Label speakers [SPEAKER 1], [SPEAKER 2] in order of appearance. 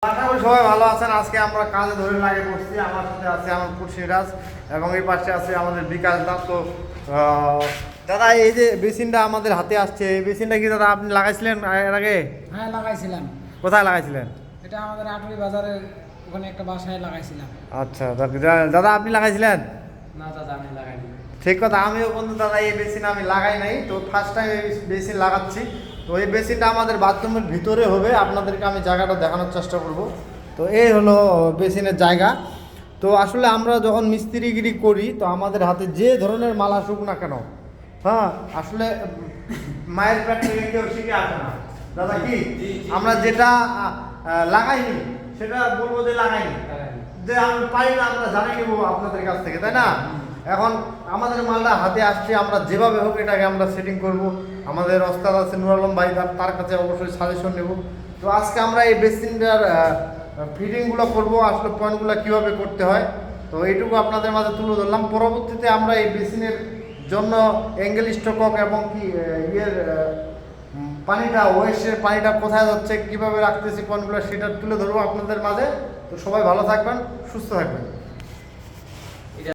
[SPEAKER 1] আশা করি সবাই ভালো আছেন। আজকে আমরা কাজে ধরে লাগে করছি। আমার সাথে আছে আমার পুরসিরাজ এবং এই পাশে আছে আমাদের বিকাশ দা। তো দাদা, এই যে বেসিনটা আমাদের হাতে আসছে, এই বেসিনটা কি দাদা আপনি লাগাইছিলেন এর আগে?
[SPEAKER 2] হ্যাঁ, লাগাইছিলাম।
[SPEAKER 1] কোথায় লাগাইছিলেন?
[SPEAKER 2] এটা আমাদের আটুরি বাজারের ওখানে একটা বাসায় লাগাইছিলাম।
[SPEAKER 1] আচ্ছা দাদা, আপনি লাগাইছিলেন?
[SPEAKER 2] না দাদা, আমি লাগাইনি।
[SPEAKER 1] ঠিক কথা, আমিও বন্ধু দাদা এই বেসিন আমি লাগাই নাই, তো ফার্স্ট টাইম এই বেসিন লাগাচ্ছি। তো এই বেসিনটা আমাদের বাথরুমের ভিতরে হবে, আপনাদেরকে আমি জায়গাটা দেখানোর চেষ্টা করব। তো এই হলো বেসিনের জায়গা। তো আসলে আমরা যখন মিস্ত্রিগিরি করি, তো আমাদের হাতে যে ধরনের মাল আসুক না কেন, হ্যাঁ, আসলে মায়ের পেট থেকে কেউ শিখে আসে না দাদা। কি আমরা যেটা লাগাইনি সেটা বলবো যে লাগাইনি, যে আমি পারি না আমরা জানাই নেবো আপনাদের কাছ থেকে, তাই না? এখন আমাদের মালটা হাতে আসছে, আমরা যেভাবে হোক এটাকে আমরা সেটিং করব। আমাদের ওস্তাদ আছে নুর আলম ভাই, তার কাছে অবশ্যই সাজেশন নেব। তো আজকে আমরা এই বেসিনটার ফিটিংগুলো করব, আসলে পয়েন্টগুলো কীভাবে করতে হয়, তো এইটুকু আপনাদের মাঝে তুলে ধরলাম। পরবর্তীতে আমরা এই বেসিনের জন্য অ্যাঙ্গেল স্টকক এবং কি ইয়ের পানিটা, ওয়েস্টের পানিটা কোথায় যাচ্ছে, কীভাবে রাখতেছি পয়েন্টগুলো, সেটা তুলে ধরবো আপনাদের মাঝে। তো সবাই ভালো থাকবেন, সুস্থ থাকবেন।